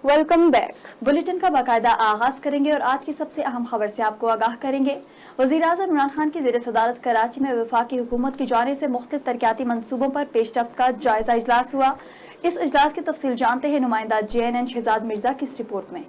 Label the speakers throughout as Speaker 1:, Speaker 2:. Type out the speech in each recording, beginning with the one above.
Speaker 1: Welcome back. Bulletin का बाकायदा आगाज करेंगे और आज की सबसे अहम खबर से आपको आगाह करेंगे। वज़ीर-ए-आज़म इमरान खान की ज़ेर सदारत कराची में वफाकी हुकूमत की जानिब से मुख्तलिफ तरक्याती मंसूबों पर पेशरफ्त का जायजा इजलास हुआ। इस इजलास की तफसील जानते हैं नुमाइंदा JNN शहजाद मिर्जा की इस रिपोर्ट में।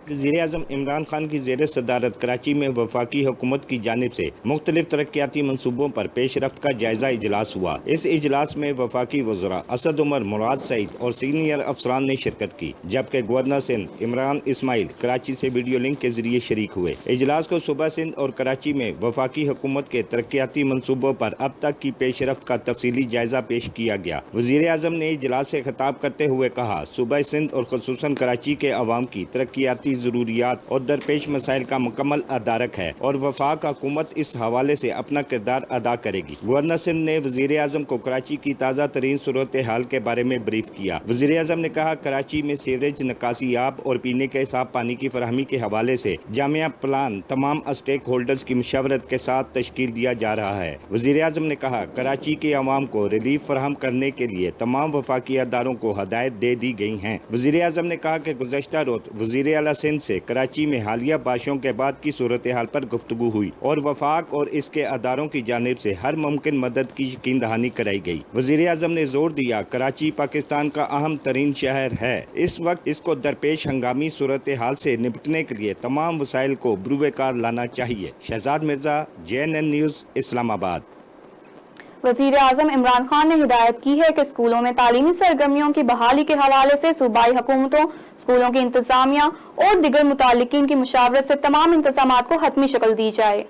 Speaker 2: वज़ीर-ए-आज़म इमरान खान की ज़ेर सदारत कराची में वफाकी हुकूमत की जानिब से मुख्तलिफ तरक्याती मनसूबों पर पेशरफ्त का जायजा इजलास हुआ। इस इजलास में वफाकी वज़रा असद उमर, मुराद सईद और सीनियर अफसरान ने शिरकत की, जबकि गवर्नर सिंध इमरान इस्माइल कराची से वीडियो लिंक के जरिए शरीक हुए। इजलास को सुबह सिंध और कराची में वफाकी हुकूमत के तरक्याती मनसूबों पर अब तक की पेशरफ्त का तफसीली जायजा पेश किया गया। वज़ीर-ए-आज़म ने इजलास से खिताब करते हुए कहा, सूबा सिंध और खुसूसन कराची के अवाम की तरक्याती ज़रूरियात और दरपेश मसाइल का मुकम्मल अदारक है और वफाक हुकूमत इस हवाले से अपना किरदार अदा करेगी। गवर्नर सिंध ने वज़ीर-ए-आज़म को कराची की ताज़ा तरीन सूरत हाल के बारे में ब्रीफ किया। वज़ीर-ए-आज़म ने कहा, कराची में सीवरेज, निकासी आब और पीने के साफ पानी की फराहमी के हवाले से जामिया प्लान तमाम स्टेक होल्डर्स की मशवरत के साथ तश्कील दिया जा रहा है। वज़ीर-ए-आज़म ने कहा, कराची के अवाम को रिलीफ फराहम करने के लिए तमाम वफाकी अदारों को हदायत दे दी गई हैं। वज़ीर-ए-आज़म ने कहा कि गुज़श्ता रोज़ वज़ीर आला सिंध से कराची में हालिया बारिशों के बाद की सूरत हाल पर गुफ्तगू हुई और वफाक और इसके अदारों की जानिब से हर मुमकिन मदद की यकीन दहानी कराई गई। वज़ीर-ए-आज़म ने जोर दिया, कराची पाकिस्तान का अहम तरीन शहर है। इस वक्त इसको दरपेश हंगामी सूरत हाल से निपटने के लिए तमाम वसाइल को बरूए कार लाना चाहिए। Shahzad Mirza, JNN news, Islamabad.
Speaker 1: वज़ीर-ए-आज़म इमरान खान ने हिदायत की है कि स्कूलों में तालीमी सरगर्मियों की बहाली के हवाले से सूबाई हुकूमतों, स्कूलों की इंतजामिया और दिगर मुतालिकीन की मुशावरत से तमाम इंतजामात को हतमी शक्ल दी जाए।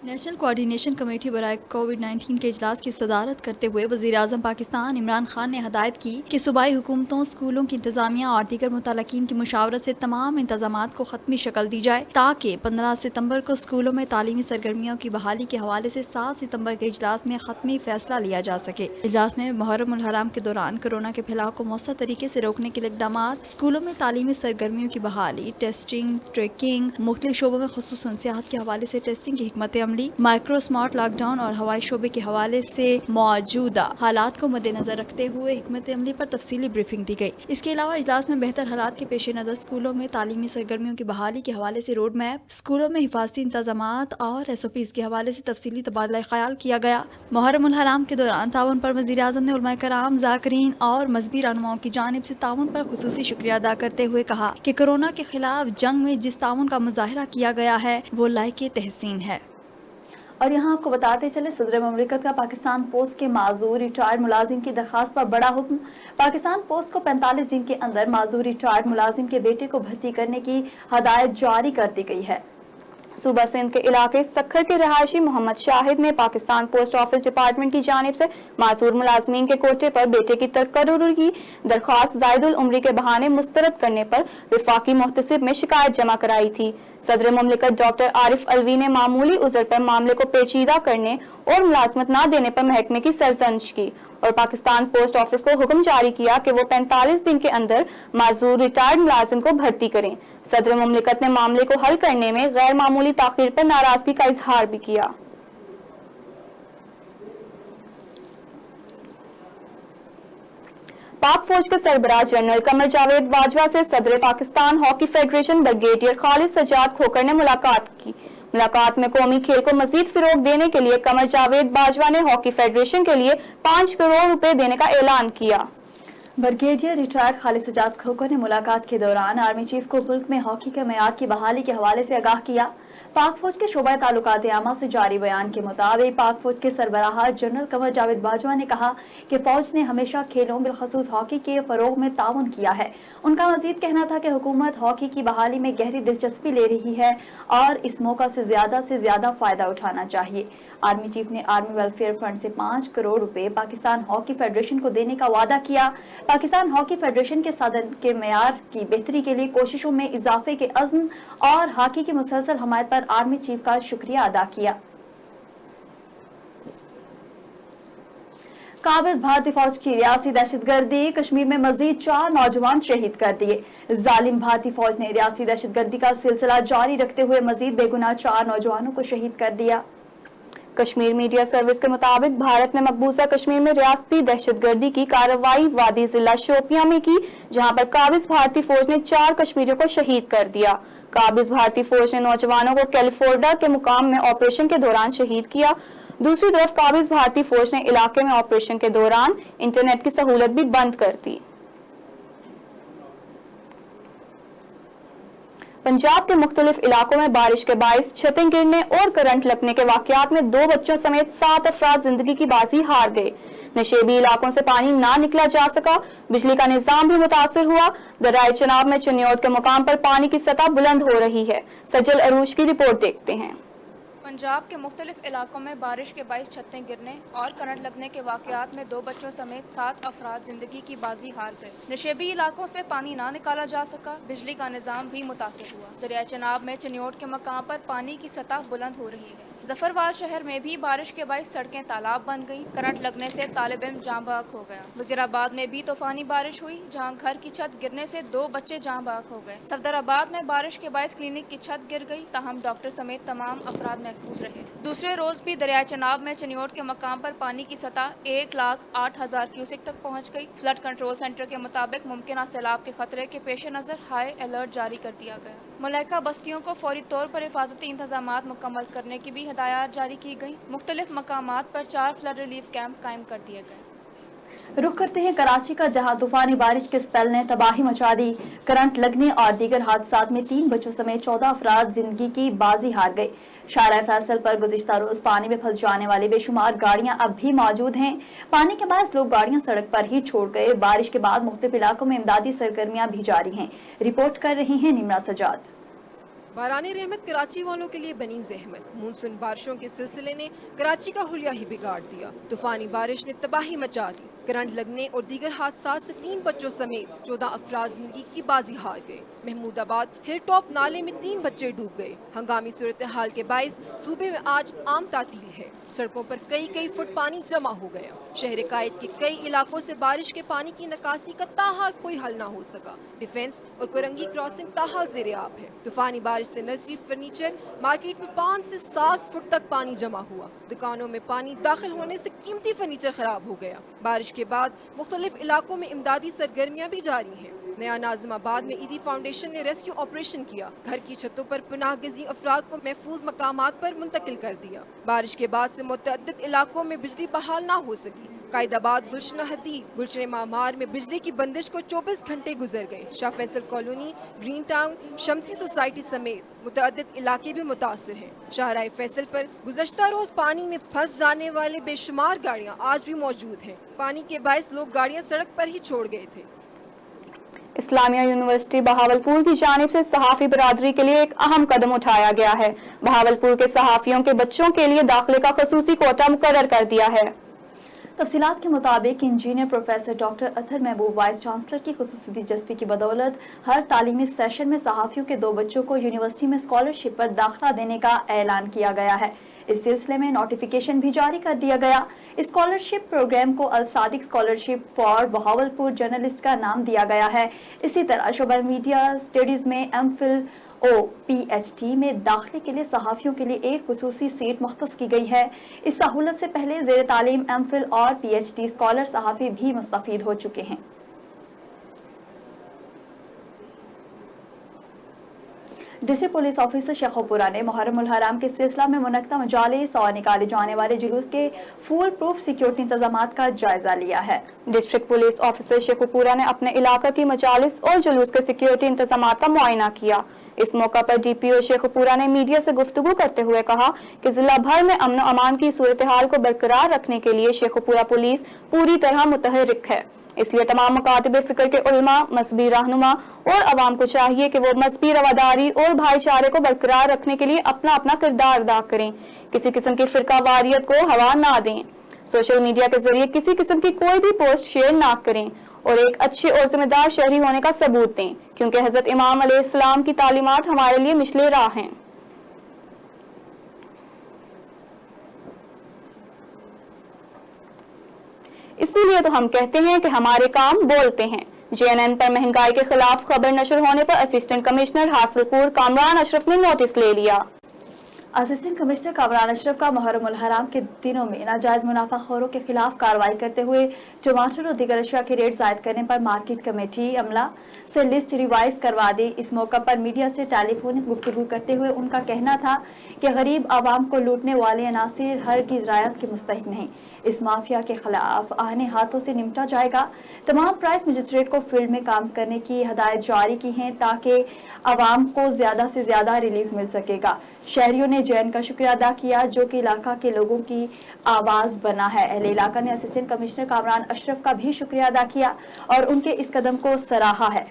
Speaker 3: नेशनल कोऑर्डिनेशन कमेटी बराए कोविड-19 के इजलास की सदारत करते हुए वज़ीर-ए-आज़म पाकिस्तान इमरान खान ने हदायत की कि सूबाई हुकूमतों, स्कूलों की इंतजामिया और दीगर मुतालिकीन की मुशावरत से तमाम इंतजामात को खत्मी शक्ल दी जाए, ताकि 15 सितम्बर को स्कूलों में तालीमी सरगर्मियों की बहाली के हवाले से 7 सितम्बर के इजलास में खत्मी फैसला लिया जा सके। इजलास में मुहर्रम उल हराम के दौरान कोरोना के फैलाव को मौसर तरीके से रोकने के लिए इक़दाम, स्कूलों में तालीमी सरगर्मियों की बहाली, टेस्टिंग, ट्रैकिंग, मुख्तलिफ शोबों में खुसूसन सेहत के हवाले से टेस्टिंग की हिकमत अमली, माइक्रो स्मार्ट लॉकडाउन और हवाई शोबे के हवाले से मौजूदा हालात को मद्देनजर रखते हुए हिकमत अमली पर तफसीली ब्रीफिंग दी गई। इसके अलावा इजलास में बेहतर हालात के पेश नज़र स्कूलों में तालीमी सरगर्मियों की बहाली के हवाले से रोड मैप, स्कूलों में हिफाजती इंतजामात और SOPs के हवाले से तफसीली तबादला ख्याल किया गया। मुहर्रम उल हराम के दौरान ताउन पर वज़ीर-ए-आज़म ने उलमाए कराम, ज़ाकिरीन और मज़हबी रहनुमाओं की जानिब से ताउन पर खुसूसी शुक्रिया अदा करते हुए कहा कि कोरोना के खिलाफ जंग में जिस ताउन का मुजाहिरा किया गया है वो लायक तहसीन है।
Speaker 1: और यहाँ आपको बताते चले, सदर ममलिकत का पाकिस्तान पोस्ट के माजूर रिटायर्ड मुलाजिम की दरखास्त पर बड़ा हुक्म। पाकिस्तान पोस्ट को 45 दिन के अंदर माजूर रिटायर्ड मुलाजिम के बेटे को भर्ती करने की हदायत जारी कर दी गई है। सूबा सिंध के इलाके सखर के रहायशी मोहम्मद शाहिद ने पाकिस्तान पोस्ट ऑफिस डिपार्टमेंट की जानिब से माजूर मुलाजमीन के कोटे पर बेटे की तकर्रुर की दरख्वास्त जायदुल उम्री के बहाने मुस्तरद करने पर विफाकी मुहतसिब में शिकायत जमा कराई थी। सदर मुमलिकत डॉक्टर आरिफ अलवी ने मामूली उज़र पर मामले को पेचीदा करने और मुलाजमत न देने पर महकमे की सरजनिश की और पाकिस्तान पोस्ट ऑफिस को हुक्म जारी किया कि वो 45 दिन के अंदर माजूर रिटायर्ड मुलाजिम को भर्ती करें। सदर मुमलिकत ने मामले को हल करने में गैर मामूली ताखीर पर नाराजगी का इजहार भी किया। पाक फौज के सरबराह जनरल कमर जावेद बाजवा से सदर Pakistan hockey federation brigadier Khalid Sajjad Khokhar ने मुलाकात की। मुलाकात में कौमी खेल को मजीद फिरोग देने के लिए कमर जावेद बाजवा ने हॉकी फेडरेशन के लिए 5 करोड़ रुपए देने का ऐलान किया। ब्रिगेडियर रिटायर्ड खालिद सजाद खोकर ने मुलाकात के दौरान आर्मी चीफ को मुल्क में हॉकी के मेयार की बहाली के हवाले से आगाह किया। पाक फौज के शोबा ताल्लुकात आमा से जारी बयान के मुताबिक पाक फौज के सरबराह जनरल कमर जावेद बाजवा ने कहा कि फौज ने हमेशा खेलों बिलखसूस हॉकी के फरोग में ताउन किया है। उनका मजीद कहना था कि हुकूमत हॉकी की बहाली में गहरी दिलचस्पी ले रही है और इस मौका से ज्यादा फायदा उठाना चाहिए। आर्मी चीफ ने आर्मी वेलफेयर फंड से 5 करोड़ रुपए पाकिस्तान हॉकी फेडरेशन को देने का वादा किया। पाकिस्तान हॉकी फेडरेशन के साधन के मेयार की बेहतरी के लिए कोशिशों में इजाफे के अज़्म और हॉकी की मुसलसल हमायत पर आर्मी चीफ का शुक्रिया अदा किया। काबिज भारतीय फौज की रियासी दहशतगर्दी, कश्मीर में मजीद 4 नौजवान शहीद कर दिए। जालिम भारतीय फौज ने रियासी दहशतगर्दी का सिलसिला जारी रखते हुए मजीद बेगुनाह 4 नौजवानों को शहीद कर दिया। कश्मीर मीडिया सर्विस के मुताबिक भारत ने मकबूजा कश्मीर में रियासती दहशतगर्दी की कार्रवाई वादी जिला शोपियां में की, जहां पर काबिज भारतीय फौज ने 4 कश्मीरियों को शहीद कर दिया। काबिज भारतीय फौज ने नौजवानों को कैलिफोर्निया के मुकाम में ऑपरेशन के दौरान शहीद किया। दूसरी तरफ काबिज भारतीय फौज ने इलाके में ऑपरेशन के दौरान इंटरनेट की सहूलत भी बंद कर दी। पंजाब के मुख्तलिफ इलाकों में बारिश के बाइस छतें गिरने और करंट लगने के वाकयात में 2 बच्चों समेत 7 अफराद जिंदगी की बाजी हार गए। नशेबी इलाकों से पानी ना निकला जा सका, बिजली का निजाम भी मुतासिर हुआ। दरियाए चनाब में चिन्योट के मुकाम पर पानी की सतह बुलंद हो रही है। सजल अरूज की रिपोर्ट देखते हैं।
Speaker 4: पंजाब के मुख्तलिफ इलाकों में बारिश के बाइस छतें गिरने और करंट लगने के वाकयात में 2 बच्चों समेत 7 अफराद जिंदगी की बाजी हार गए। नशेबी इलाकों से पानी ना निकाला जा सका, बिजली का निजाम भी मुतासिर हुआ। दरिया चनाब में चिन्योट के मकाम पर पानी की सतह बुलंद हो रही है। जफरवाल शहर में भी बारिश के बाइस सड़कें तालाब बन गईं। करंट लगने से तालिब इल्म जाँ बहक हो गया। वजीराबाद में भी तूफानी बारिश हुई, जहां घर की छत गिरने से 2 बच्चे जाँ बहक हो गए। सफदराबाद में बारिश के बाइस क्लिनिक की छत गिर गई, ताहम डॉक्टर समेत तमाम अफराद महफूज रहे। दूसरे रोज भी दरिया चनाब में चिन्योट के मकाम पर पानी की सतह 1,08,000 क्यूसेक तक पहुँच गई। फ्लड कंट्रोल सेंटर के मुताबिक मुमकिन सैलाब के खतरे के पेश नज़र हाई अलर्ट जारी कर दिया गया। मुलहका बस्तियों को फौरी तौर पर हिफाजती इंतजामात मुकम्मल करने की भी हिदायत जारी की गई। मुख्तलिफ मकामात पर 4 फ्लड रिलीफ कैंप कायम कर दिए गए।
Speaker 3: रुख करते हैं कराची का, जहां तूफानी बारिश के स्पेल ने तबाही मचा दी। करंट लगने और दीगर हादसात में 3 बच्चों समेत 14 अफराद जिंदगी की बाजी हार गए। शाहराह फैसल पर गुज़िश्ता रोज पानी में फंस जाने वाली बेशुमार गाड़ियां अब भी मौजूद हैं। पानी के बाद लोग गाड़ियां सड़क पर ही छोड़ गए। बारिश के बाद मुख्तलिफ इलाकों में इमदादी सरगर्मियां भी जारी हैं। रिपोर्ट कर रही हैं निम्रा सजाद।
Speaker 5: बारानी रहमत कराची वालों के लिए बनी ज़हमत। मानसून बारिशों के सिलसिले ने कराची का हुलिया ही बिगाड़ दिया। तूफानी बारिश ने तबाही मचा दी। करंट लगने और दीगर हादसात से 3 बच्चों समेत 14 अफराद जिंदगी की बाजी हार गए। महमूदाबाद हिल टॉप नाले में 3 बच्चे डूब गए। हंगामी सूरत हाल के बाइस सूबे में आज आम तातील है। सड़कों पर कई फुट पानी जमा हो गया। शहर कायद के कई इलाकों से बारिश के पानी की निकासी का ताहाल कोई हल न हो सका। डिफेंस और कोरंगी क्रॉसिंग ताहाल ज़ेर-ए-आब है। तूफानी बारिश से नर्सरी फर्नीचर मार्केट में 5 से 7 फुट तक पानी जमा हुआ। दुकानों में पानी दाखिल होने से कीमती फर्नीचर खराब हो गया। बारिश के बाद मुख्तलिफ इलाकों में इमदादी सरगर्मियां भी जारी हैं। नया नाज़िमाबाद में ईदी फाउंडेशन ने रेस्क्यू ऑपरेशन किया। घर की छतों पर पनाह गज़ी अफराद को महफूज मकामात पर मुंतकिल कर दिया। बारिश के बाद से मुतअद्दिद इलाकों में बिजली बहाल ना हो सकी। कायदाबाद, गुलशन हदीद, गुलशन मामार में बिजली की बंदिश को 24 घंटे गुजर गए। Shah Faisal colony, green town, Shamsi society समेत मुतअद्दिद इलाके भी मुतासिर हैं। शाहराह फैसल पर गुज़श्ता रोज पानी में फंस जाने वाले बेशुमार गाड़ियाँ आज भी मौजूद हैं। पानी के बायस लोग गाड़ियाँ सड़क पर ही छोड़ गए थे।
Speaker 1: इस्लामिया यूनिवर्सिटी बहावलपुर की जानिब से सहाफ़ी बरादरी के लिए एक अहम कदम उठाया गया है। बहावलपुर के सहाफ़ियों के बच्चों के लिए दाखिले का खसूसी कोटा मुकर्रर कर दिया है। तफसीलात के मुताबिक इंजीनियर प्रोफेसर डॉक्टर अतहर महबूब वाइस चांसलर की खुसूसी दिलचस्पी की बदौलत हर तालीमी सेशन में सहाफ़ियों के 2 बच्चों को यूनिवर्सिटी में स्कॉलरशिप पर दाखिला देने का ऐलान किया गया है। इस सिलसिले में नोटिफिकेशन भी जारी कर दिया गया। स्कॉलरशिप प्रोग्राम को Al Sadiq scholarship for Bahawalpur journalist का नाम दिया गया है। इसी तरह शोबा मीडिया स्टडीज में एमफिल और पीएचडी में दाखिले के लिए सहाफ़ियों के लिए एक खुसूसी सीट मुख्तस की गई है। इस सहूलत से पहले ज़ेर तालीम एमफिल और पीएचडी स्कॉलर सहाफ़ी भी मुस्तफ़ीद हो चुके हैं। डिस्ट्रिक्ट पुलिस ऑफिसर शेखुपुरा ने मुहर्रम उल हराम के सिलसिला में मुनक्कद मजालिस और निकाले जाने वाले जुलूस के फुल प्रूफ सिक्योरिटी इंतजामात का जायजा लिया है। डिस्ट्रिक्ट पुलिस ऑफिसर शेखुपुरा ने अपने इलाका की मजालिस और जुलूस के सिक्योरिटी इंतजामात का मुआयना किया। इस मौका पर डीपीओ शेखुपुरा ने मीडिया से गुफ्तगू करते हुए कहा कि जिला भर में अमन अमान की सूरत हाल को बरकरार रखने के लिए शेखुपुरा पुलिस पूरी तरह मुतहर्रिक है। इसलिए तमाम मकातिब फिक्र के उलमा, मजहबी रहनुमा और अवाम को चाहिए कि वो मजहबी रवादारी और भाईचारे को बरकरार रखने के लिए अपना अपना किरदार अदा करें। किसी किस्म की फिरका वारियत को हवा ना दें। सोशल मीडिया के जरिए किसी किस्म की कोई भी पोस्ट शेयर ना करें और एक अच्छे और जिम्मेदार शहरी होने का सबूत दें, क्योंकि हजरत इमाम अलैहिस्सलाम की तालीमात हमारे लिए मिशले राह हैं। इसीलिए तो हम कहते हैं कि हमारे काम बोलते हैं। जेएनएन पर महंगाई के खिलाफ खबर नशर होने पर असिस्टेंट कमिश्नर हासिलपुर कामरान अशरफ ने नोटिस ले लिया।
Speaker 3: असिस्टेंट कमिश्नर कामरान अशरफ का मुहर्रम उल हराम के दिनों में नाजायज मुनाफाखोरों के खिलाफ कार्रवाई करते हुए टमाटर और दीगर अशिया के रेट जायद करने पर मार्केट कमेटी अमला से लिस्ट रिवाइज करवा दी। इस मौका पर मीडिया से टेलीफोनिक गुफ्तगू करते हुए उनका कहना था कि गरीब आवाम को लूटने वाले अनासिर हरगिज़ रियायत के मुस्तहिक नहीं। इस माफिया के खिलाफ आहने हाथों से निपटा जाएगा। तमाम प्राइस मजिस्ट्रेट को फील्ड में काम करने की हदायत जारी की हैं ताकि आवाम को ज्यादा से ज्यादा रिलीफ मिल सकेगा। शहरियों ने जैन का शुक्रिया अदा किया जो कि इलाका के लोगों की आवाज बना है। अहले इलाका ने असिस्टेंट कमिश्नर कामरान अशरफ का भी शुक्रिया अदा किया और उनके इस कदम को सराहा है।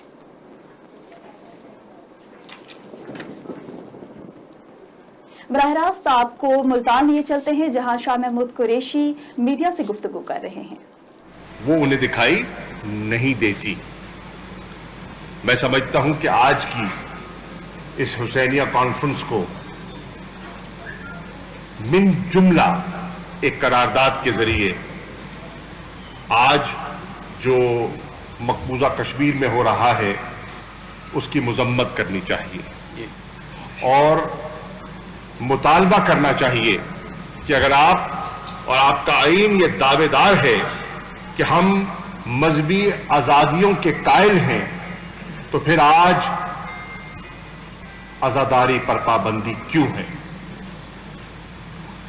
Speaker 3: बराह रास्त आपको मुल्तान लिए चलते हैं जहां शाह महमूद कुरैशी मीडिया से गुफ्तगू कर रहे हैं।
Speaker 6: वो उन्हें दिखाई नहीं देती। मैं समझता हूं कि आज की इस हुसैनिया कॉन्फ्रेंस को मिन जुमला एक करारदाद के जरिए आज जो मकबूजा कश्मीर में हो रहा है उसकी मुजम्मत करनी चाहिए और मुतालबा करना चाहिए कि अगर आप और आपका आईन ये दावेदार है कि हम मजहबी आज़ादियों के कायल हैं तो फिर आज आज़ादारी पर पाबंदी क्यों है।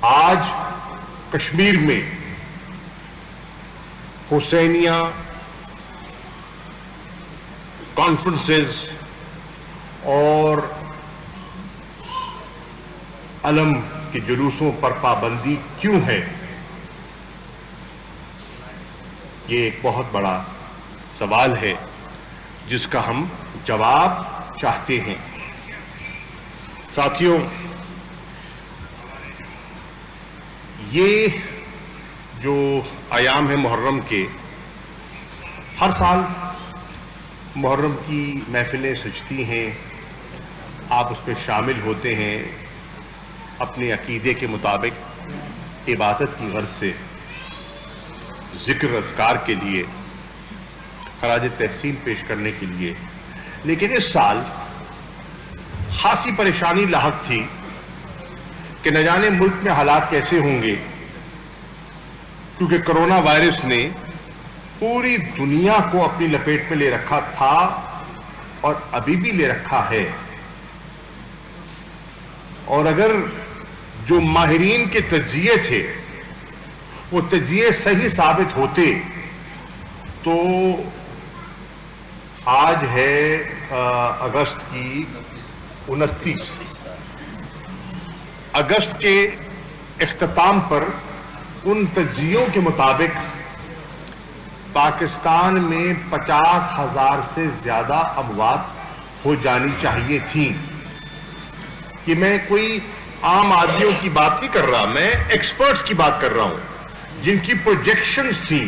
Speaker 6: आज कश्मीर में हुसैनिया कॉन्फ्रेंसेस और अलम के जुलूसों पर पाबंदी क्यों है, ये एक बहुत बड़ा सवाल है जिसका हम जवाब चाहते हैं। साथियों, ये जो आयाम है मुहर्रम के, हर साल मुहर्रम की महफिलें सजती हैं, आप उसमें शामिल होते हैं अपने अकीदे के मुताबिक इबादत की गर्ज से, जिक्र अज़कार के लिए, खराज तहसीन पेश करने के लिए। लेकिन इस साल खासी परेशानी लाहक थी कि न जाने मुल्क में हालात कैसे होंगे, क्योंकि कोरोना वायरस ने पूरी दुनिया को अपनी लपेट में ले रखा था और अभी भी ले रखा है। और अगर जो माहिरीन के तज्जिये थे वो तज्जिये सही साबित होते तो आज है अगस्त की 29 अगस्त के इख्तिताम पर उन तज्जियों के मुताबिक पाकिस्तान में 50,000 से ज्यादा अमवात हो जानी चाहिए थी। कि मैं कोई आम आदमियों की बात नहीं कर रहा, मैं एक्सपर्ट्स की बात कर रहा हूं जिनकी प्रोजेक्शंस थी,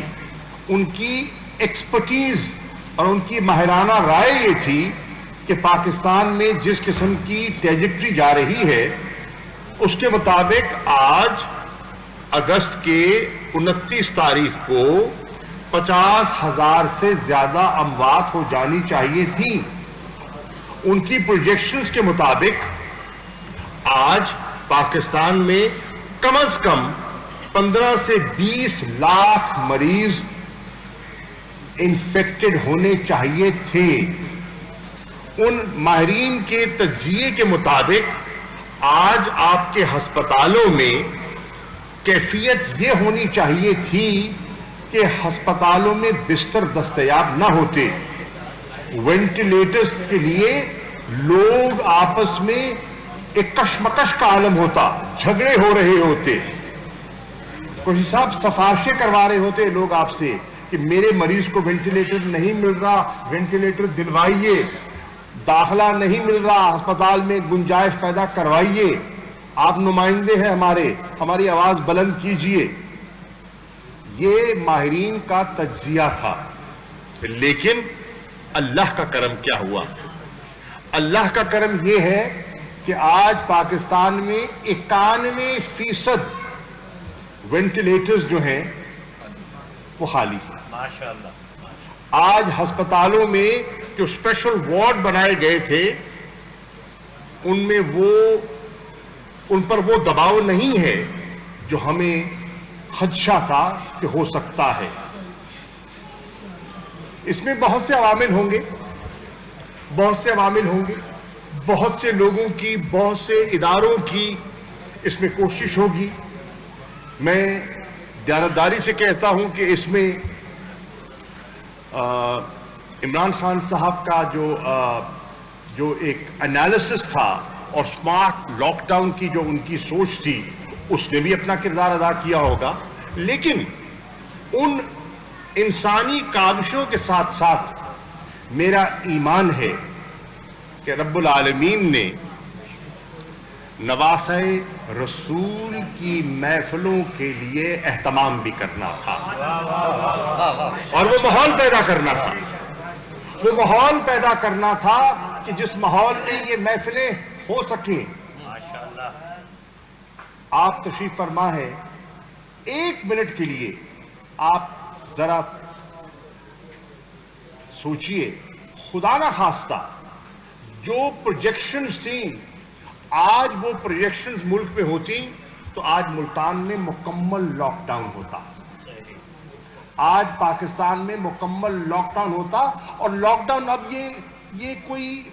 Speaker 6: उनकी एक्सपर्टीज और उनकी माहिराना राय ये थी कि पाकिस्तान में जिस किस्म की ट्रैजेक्टरी जा रही है उसके मुताबिक आज अगस्त के 29 तारीख को 50,000 से ज्यादा अमवात हो जानी चाहिए थी। उनकी प्रोजेक्शंस के मुताबिक आज पाकिस्तान में कम से कम 15 से 20 लाख मरीज इन्फेक्टेड होने चाहिए थे। उन माहिरीन के तज्जिये के मुताबिक आज आपके अस्पतालों में कैफियत ये होनी चाहिए थी कि अस्पतालों में बिस्तर दस्तयाब ना होते, वेंटिलेटर्स के लिए लोग आपस में एक कशमकश का आलम होता, झगड़े हो रहे होते, कोई साहब सिफारिशें करवा रहे होते लोग आपसे कि मेरे मरीज को वेंटिलेटर नहीं मिल रहा, वेंटिलेटर दिलवाइए, दाखिला नहीं मिल रहा, अस्पताल में गुंजाइश पैदा करवाइए, आप नुमाइंदे हैं हमारी आवाज बुलंद कीजिए। ये माहिरीन का तज्जिया था। लेकिन अल्लाह का करम क्या हुआ? अल्लाह का करम यह है कि आज पाकिस्तान में 91% वेंटिलेटर्स जो हैं वो खाली है। माशाअल्लाह। आज अस्पतालों में जो स्पेशल वार्ड बनाए गए थे उनमें वो उन पर वो दबाव नहीं है जो हमें खदशा था कि हो सकता है। इसमें बहुत से अवामिल होंगे, बहुत से लोगों की, बहुत से इदारों की इसमें कोशिश होगी। मैं दयानतदारी से कहता हूं कि इसमें इमरान खान साहब का जो एक एनालिसिस था और स्मार्ट लॉकडाउन की जो उनकी सोच थी, उसने भी अपना किरदार अदा किया होगा। लेकिन उन इंसानी काविशों के साथ साथ मेरा ईमान है कि रब्बुल आलमीन ने नवासे रसूल की महफिलों के लिए एहतमाम भी करना था और वो माहौल पैदा करना था कि जिस माहौल में ये महफिलें हो सकें। आप तशरीफ फरमा है, एक मिनट के लिए आप जरा सोचिए, खुदा ना खास्ता जो प्रोजेक्शंस थी, आज वो प्रोजेक्शंस मुल्क में होती तो आज मुल्तान में मुकम्मल लॉकडाउन होता, आज पाकिस्तान में मुकम्मल लॉकडाउन होता। और लॉकडाउन अब ये कोई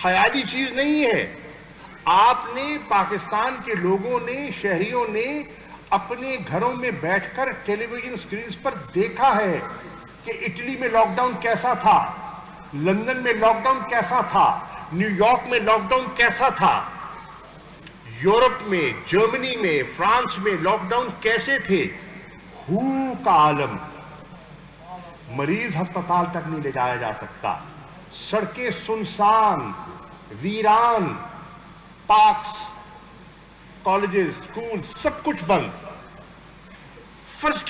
Speaker 6: ख्याली चीज नहीं है। आपने, पाकिस्तान के लोगों ने, शहरियों ने अपने घरों में बैठकर टेलीविजन स्क्रीन पर देखा है कि इटली में लॉकडाउन कैसा था, लंदन में लॉकडाउन कैसा था, न्यूयॉर्क में लॉकडाउन कैसा था, यूरोप में, जर्मनी में, फ्रांस में लॉकडाउन कैसे थे। हू का आलम, मरीज अस्पताल तक नहीं ले जाया जा सकता, सड़कें सुनसान, वीरान, पार्क्स, कॉलेजेस, स्कूल सब कुछ बंद। फर्ज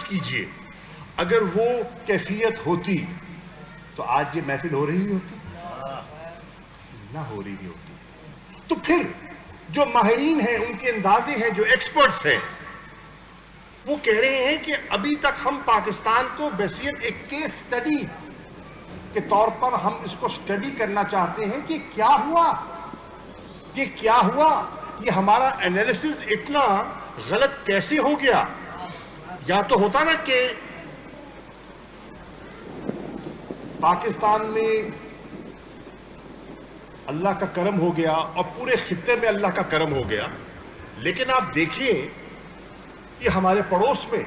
Speaker 6: कीजिए अगर वो कैफियत होती तो आज ये महफिल हो रही होती ना हो रही होती। तो फिर जो माहिरीन हैं, उनके अंदाजे हैं, जो एक्सपर्ट्स हैं, वो कह रहे हैं कि अभी तक हम पाकिस्तान को बहसियत एक केस स्टडी के तौर पर हम इसको स्टडी करना चाहते हैं कि क्या हुआ, ये हमारा एनालिसिस इतना गलत कैसे हो गया। या तो होता ना कि पाकिस्तान में अल्लाह का करम हो गया और पूरे खित्ते में अल्लाह का करम हो गया, लेकिन आप देखिए कि हमारे पड़ोस में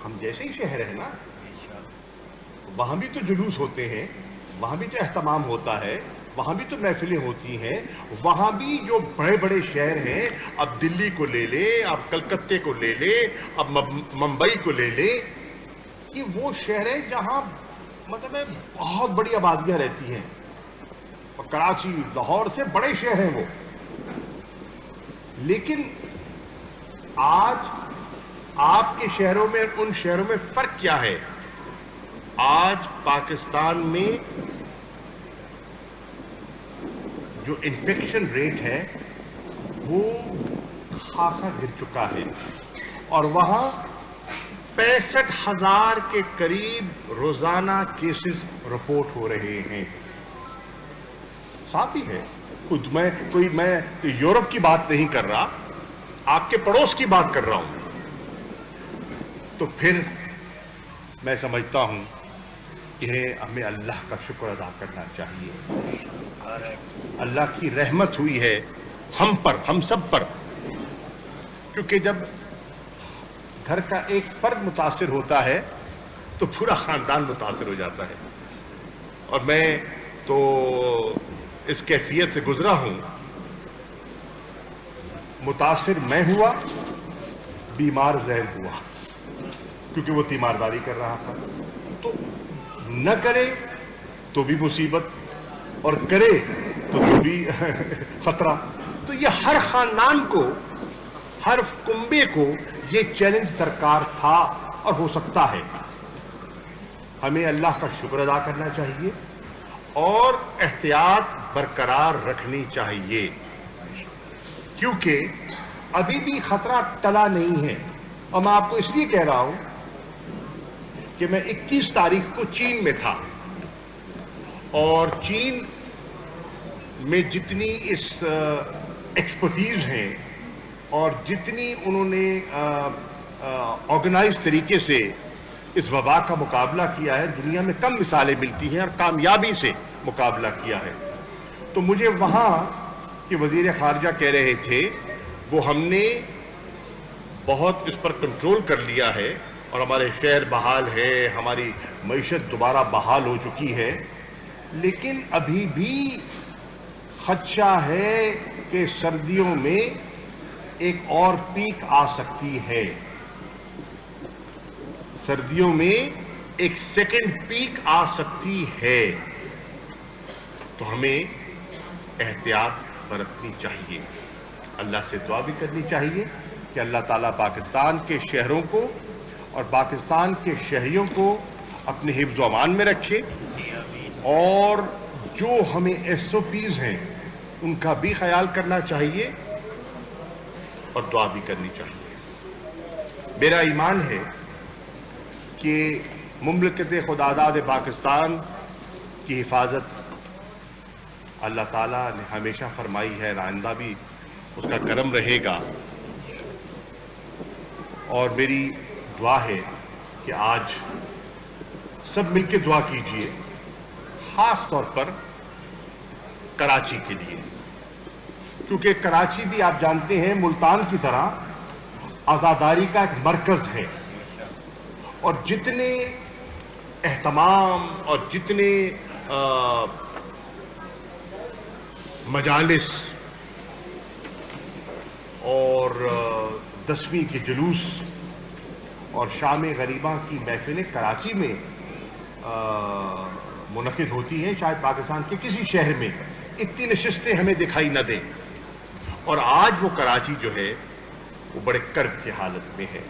Speaker 6: हम जैसे ही शहर है ना, वहां भी तो जुलूस होते हैं, वहां भी तो एहतमाम होता है, वहां भी तो महफिलें होती हैं, वहां भी जो बड़े बड़े शहर हैं, अब दिल्ली को ले ले, अब कलकत्ते को ले ले, अब मुंबई को ले ले, कि वो शहर है जहां मतलब बहुत बड़ी आबादियां रहती हैं। और कराची, लाहौर से बड़े शहर हैं वो। लेकिन आज आपके शहरों में उन शहरों में फर्क क्या है? आज पाकिस्तान में जो इन्फेक्शन रेट है वो खासा गिर चुका है और वहां 65,000 के करीब रोजाना केसेस रिपोर्ट हो रहे हैं। साथ ही है मैं यूरोप की बात नहीं कर रहा, आपके पड़ोस की बात कर रहा हूं। तो फिर मैं समझता हूं कि हमें अल्लाह का शुक्र अदा करना चाहिए। अल्लाह की रहमत हुई है हम पर, हम सब पर, क्योंकि जब घर का एक फर्द मुतासिर होता है तो पूरा खानदान मुतासिर हो जाता है। और मैं तो इस कैफियत से गुजरा हूं, मुतासिर मैं हुआ, बीमार ज़ैन हुआ, क्योंकि वो तीमारदारी कर रहा था। तो न करे तो भी मुसीबत और करे तो भी खतरा। तो ये हर खानदान को, हर कुंबे को ये चैलेंज दरकार था और हो सकता है। हमें अल्लाह का शुक्र अदा करना चाहिए और एहतियात बरकरार रखनी चाहिए, क्योंकि अभी भी खतरा टला नहीं है। और मैं आपको इसलिए कह रहा हूं कि मैं 21 तारीख को चीन में था और चीन میں جتنی اس ایکسپرٹیز ہیں اور جتنی انہوں نے آرگنائز طریقے سے اس وبا کا مقابلہ کیا ہے، دنیا میں کم مثالیں ملتی ہیں اور کامیابی سے مقابلہ کیا ہے. تو مجھے وہاں کہ وزیر خارجہ کہہ رہے تھے وہ ہم نے بہت اس پر کنٹرول کر لیا ہے اور ہمارے شہر بحال ہے، ہماری معیشت دوبارہ بحال ہو چکی ہے، لیکن ابھی بھی خدشہ ہے کہ سردیوں میں ایک اور پیک آ سکتی ہے. سردیوں میں ایک سیکنڈ پیک آ سکتی ہے، تو ہمیں احتیاط برتنی چاہیے. اللہ سے دعا بھی کرنی چاہیے کہ اللہ تعالیٰ پاکستان کے شہروں کو اور پاکستان کے شہریوں کو اپنے حفظ و امان میں رکھے، اور جو ہمیں SOPs ہیں ان کا بھی خیال کرنا چاہیے اور دعا بھی کرنی چاہیے. میرا ایمان ہے کہ مملکت خداداد پاکستان کی حفاظت اللہ تعالیٰ نے ہمیشہ فرمائی ہے، آئندہ بھی اس کا کرم رہے گا. اور میری دعا ہے کہ آج سب مل کے دعا کیجئے، خاص طور پر کراچی کے لیے، کیونکہ کراچی بھی آپ جانتے ہیں ملتان کی طرح آزاداری کا ایک مرکز ہے، اور جتنے اہتمام اور جتنے مجالس اور 10ویں کے جلوس اور شام غریباں کی محفلیں کراچی میں منعقد ہوتی ہیں، شاید پاکستان کے کسی شہر میں اتنی نشستیں ہمیں دکھائی نہ دیں. اور آج وہ کراچی جو ہے وہ بڑے کرب کی حالت میں ہے،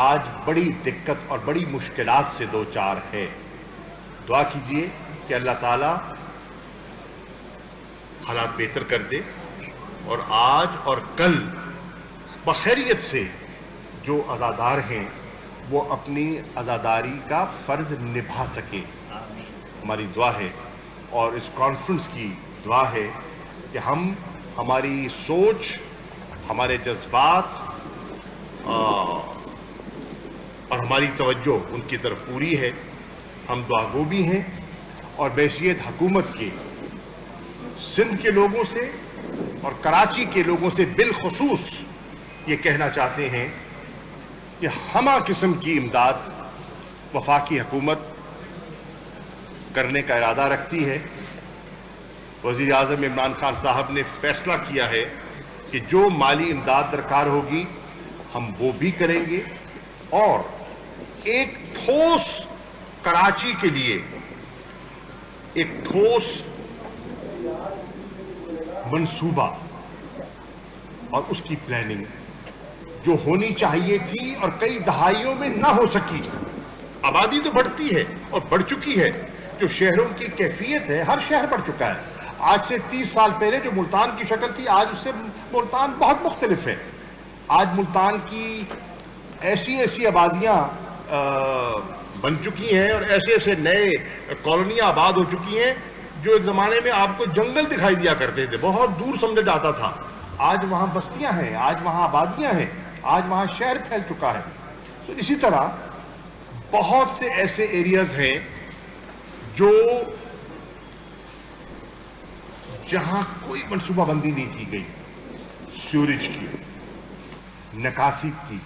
Speaker 6: آج بڑی دقت اور بڑی مشکلات سے دو چار ہے. دعا کیجئے کہ اللہ تعالیٰ حالات بہتر کر دے اور آج اور کل بخیریت سے جو عزادار ہیں وہ اپنی عزاداری کا فرض نبھا سکے. ہماری دعا ہے اور اس کانفرنس کی دعا ہے کہ ہماری سوچ، ہمارے جذبات اور ہماری توجہ ان کی طرف پوری ہے. ہم دعا گو بھی ہیں اور بحیثیت حکومت کے سندھ کے لوگوں سے اور کراچی کے لوگوں سے بالخصوص یہ کہنا چاہتے ہیں کہ ہمہ قسم کی امداد وفاقی حکومت کرنے کا ارادہ رکھتی ہے. وزیر اعظم عمران خان صاحب نے فیصلہ کیا ہے کہ جو مالی امداد درکار ہوگی ہم وہ بھی کریں گے، اور ایک ٹھوس کراچی کے لیے ایک ٹھوس منصوبہ اور اس کی پلاننگ جو ہونی چاہیے تھی اور کئی دہائیوں میں نہ ہو سکی. آبادی تو بڑھتی ہے اور بڑھ چکی ہے، جو شہروں کی کیفیت ہے ہر شہر بڑھ چکا ہے. آج سے 30 سال پہلے جو ملتان کی شکل تھی آج اس سے ملتان بہت مختلف ہے. آج ملتان کی ایسی آبادیاں بن چکی ہیں اور ایسے نئے کالونیاں آباد ہو چکی ہیں جو ایک زمانے میں آپ کو جنگل دکھائی دیا کرتے تھے، بہت دور سمجھا جاتا تھا. آج وہاں بستیاں ہیں، آج وہاں آبادیاں ہیں، آج وہاں شہر پھیل چکا ہے. تو اسی طرح بہت سے ایسے ایریاز ہیں جو جہاں کوئی منصوبہ بندی نہیں کی گئی، سیوریج کی، نکاسی کی،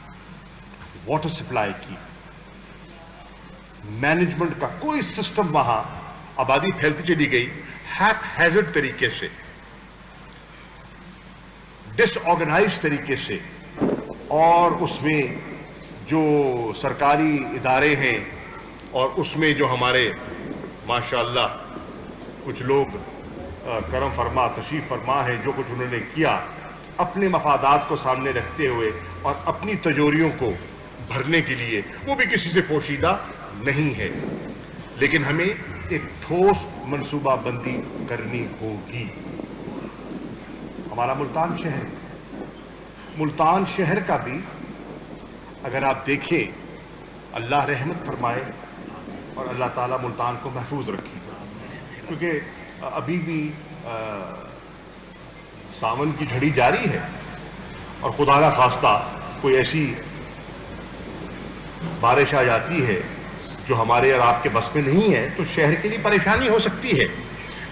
Speaker 6: واٹر سپلائی کی، مینجمنٹ کا کوئی سسٹم، وہاں آبادی پھیلتی چلی گئی ہیک ہیزرڈ طریقے سے، ڈس آرگنائز طریقے سے. اور اس میں جو سرکاری ادارے ہیں اور اس میں جو ہمارے ماشاءاللہ کچھ لوگ کرم فرما تشریف فرما ہے، جو کچھ انہوں نے کیا اپنے مفادات کو سامنے رکھتے ہوئے اور اپنی تجوریوں کو بھرنے کے لیے، وہ بھی کسی سے پوشیدہ نہیں ہے. لیکن ہمیں ایک ٹھوس منصوبہ بندی کرنی ہوگی. ہمارا ملتان شہر کا بھی اگر آپ دیکھیں، اللہ رحمت فرمائے اور اللہ تعالیٰ ملتان کو محفوظ رکھے، کیونکہ ابھی بھی सावन की घड़ी जारी है और खुदा ना खास्ता कोई ऐसी बारिश आ जाती है जो हमारे और आपके बस में नहीं है तो शहर के लिए परेशानी हो सकती है।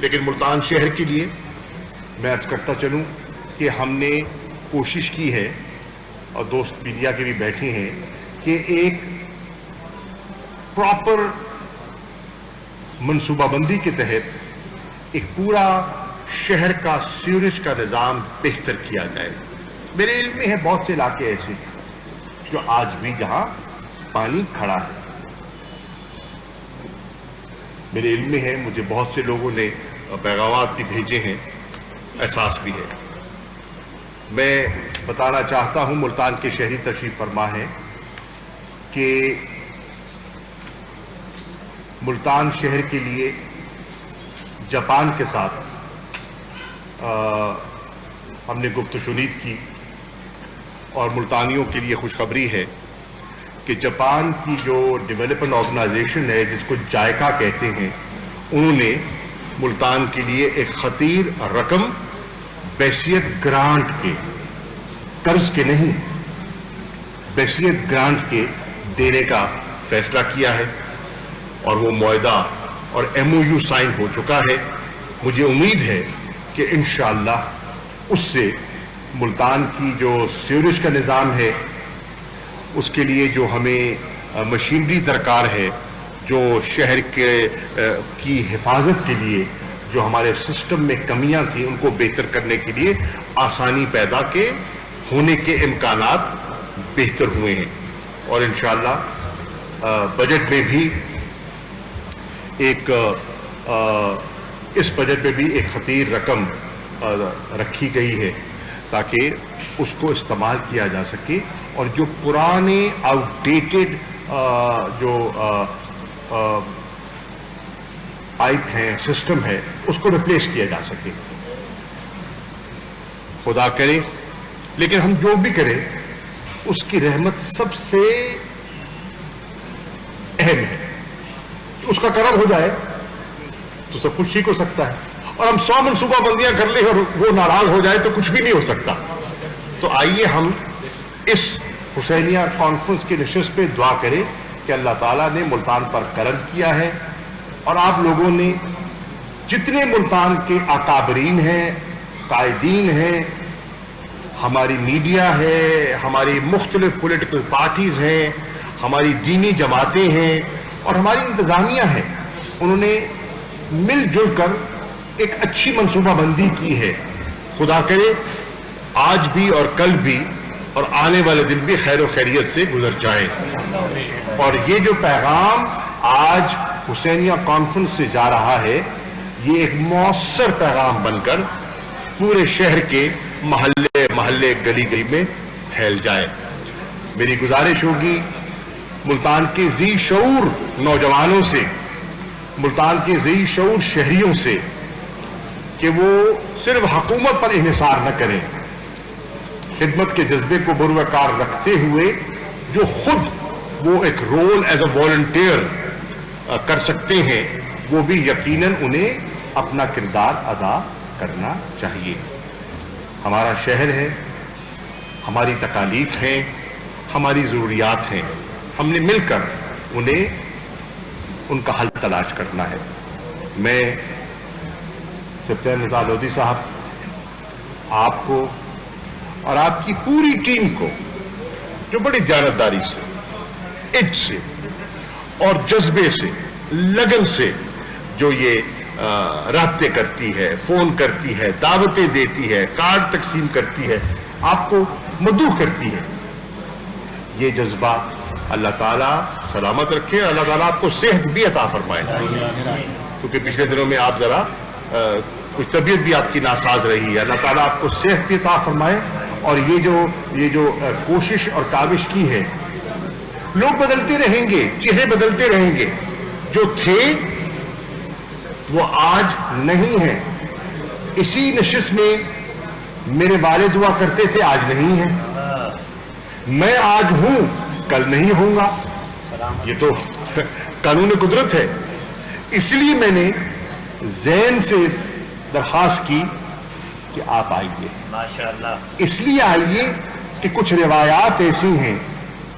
Speaker 6: लेकिन मुल्तान शहर के लिए मैं अर्ज करता चलूं कि हमने कोशिश की है और दोस्त मीडिया के भी बैठे हैं कि एक प्रॉपर मनसूबाबंदी के तहत एक पूरा शहर का सीवरेज का निज़ाम बेहतर किया जाए। मेरे इल्म में है बहुत से इलाके ऐसे जो आज भी जहां पानी खड़ा है। मेरे इल्म में है, मुझे बहुत से लोगों ने पैगामात भी भेजे हैं, एहसास भी है। मैं बताना चाहता हूं, मुल्तान के शहरी तशरीफ फरमा है कि मुल्तान शहर के लिए जापान के साथ हमने गुफ्तशुनीद की और मुल्तानियों के लिए खुशखबरी है कि जापान की जो डेवलपमेंट ऑर्गेनाइजेशन है जिसको जायका कहते हैं, उन्होंने मुल्तान के लिए एक खतीर रकम बैसियत ग्रांट के, कर्ज के नहीं, बैसियत ग्रांट के देने का फैसला किया है और वो मुआहदा और MOU साइन हो चुका है। मुझे उम्मीद है कि इंशाअल्लाह उससे मुल्तान की जो सीवरेज का निज़ाम है उसके लिए जो हमें मशीनरी दरकार है, जो शहर के की हिफाजत के लिए जो हमारे सिस्टम में कमियां थी उनको बेहतर करने के लिए आसानी पैदा के होने के इम्कानात बेहतर हुए हैं। और इंशाअल्लाह बजट में भी इस बजट में भी एक खतीर रकम रखी गई है ताकि उसको इस्तेमाल किया जा सके और जो पुराने आउटडेटेड जो पाइप हैं, सिस्टम है, उसको रिप्लेस किया जा सके। खुदा करे, लेकिन हम जो भी करें उसकी रहमत सबसे अहम है। उसका करम हो जाए तो सब कुछ ठीक हो सकता है, और हम 100 मनसूबाबंदियां कर ले और वो नाराज हो जाए तो कुछ भी नहीं हो सकता। तो आइए हम इस हुसैनिया कॉन्फ्रेंस की नशिस्त पे दुआ करें कि अल्लाह ताला ने मुल्तान पर करम किया है और आप लोगों ने जितने मुल्तान के अकाबरीन हैं, कायदीन हैं, हमारी मीडिया है, हमारी मुख्तलिफ पॉलिटिकल पार्टीज हैं, हमारी दीनी जमातें हैं और हमारी इंतजामिया है, उन्होंने मिलजुल कर एक अच्छी मनसूबाबंदी की है। खुदा करे आज भी और कल भी और आने वाले दिन भी खैर व खैरियत से गुजर जाए। और ये जो पैगाम आज हुसैनिया कॉन्फ्रेंस से जा रहा है, ये एक मौसर पैगाम बनकर पूरे शहर के महल्ले महल्ले गली गली में फैल जाए। मेरी गुजारिश होगी मुल्तान के ज़ी शऊर नौजवानों से, मुल्तान के ज़ी शऊर शहरियों से कि वो सिर्फ हुकूमत पर इन्हिसार न करें, खिदमत के जज्बे को बुरवकार रखते हुए जो खुद वो एक रोल एज अ वॉलंटियर कर सकते हैं, वो भी यकीनन उन्हें अपना किरदार अदा करना चाहिए। हमारा शहर है, हमारी तकालीफ हैं, हमारी ज़रूरियात हैं, हमने मिलकर उन्हें उनका हल तलाश करना है। मैं सफदर रज़ा लोधी साहब, आपको और आपकी पूरी टीम को जो बड़ी जानतदारी से, इज्जत से और जज्बे से, लगन से जो ये राब्ते करती है, फोन करती है, दावतें देती है, कार्ड तकसीम करती है, आपको मदऊ करती है, ये जज्बा अल्लाह ताला सलामत रखे, अल्लाह ताला आपको सेहत भी अता फरमाए, क्योंकि पिछले दिनों में आप जरा कुछ तबीयत भी आपकी नासाज रही है। अल्लाह ताला आपको सेहत भी अता फरमाए। और ये जो कोशिश और काविश की है, लोग बदलते रहेंगे, चेहरे बदलते रहेंगे, जो थे वो आज नहीं है। इसी नशिस्त में मेरे वाले दुआ करते थे, आज नहीं है। मैं आज हूं, कल नहीं होऊंगा, ये तो कानून कुदरत है। इसलिए मैंने ज़हन से درخواست کی کہ آپ آئیے.
Speaker 2: माशाअल्लाह.
Speaker 6: اس لیے آئیے کہ کچھ روایات ایسی ہیں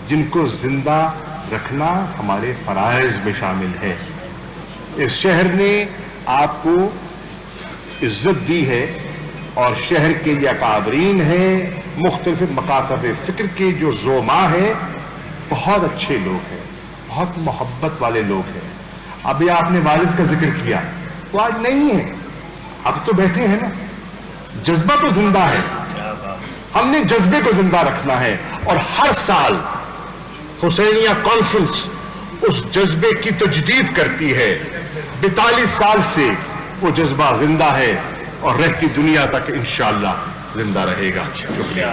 Speaker 6: جن کو زندہ رکھنا ہمارے فرائض میں شامل ہے. اس شہر نے آپ کو عزت دی ہے اور شہر کے یہ اکابرین ہیں, مختلف مکاتب فکر کے جو زعماء ہیں, بہت اچھے لوگ ہیں, بہت محبت والے لوگ ہیں. ابھی آپ نے والد کا ذکر کیا, وہ آج نہیں ہے, اب تو بیٹھے ہیں نا. جذبہ تو زندہ ہے, ہم نے جذبے کو زندہ رکھنا ہے, اور ہر سال حسینیہ کانفرنس اس جذبے کی تجدید کرتی ہے. 42 سال سے وہ جذبہ زندہ ہے اور رہتی دنیا تک انشاءاللہ زندہ رہے گا. شکریہ.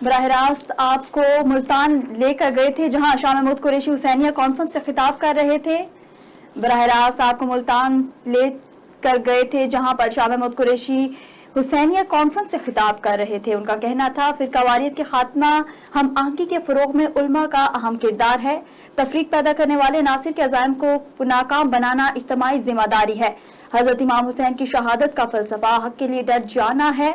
Speaker 1: براہ راست آپ کو ملتان لے کر گئے تھے جہاں شاہ محمود قریشی حسینیہ کانفرنس سے خطاب کر رہے تھے. براہ راست آپ کو ملتان لے کر گئے تھے جہاں پر شاہ محمود قریشی حسینیہ کانفرنس سے خطاب کر رہے تھے. ان کا کہنا تھا فرقہ واریت کے خاتمہ ہم آہنگی کے فروغ میں علماء کا اہم کردار ہے. تفریق پیدا کرنے والے ناصر کے عزائم کو ناکام بنانا اجتماعی ذمہ داری ہے. حضرت امام حسین کی شہادت کا فلسفہ حق کے لیے ڈٹ جانا ہے.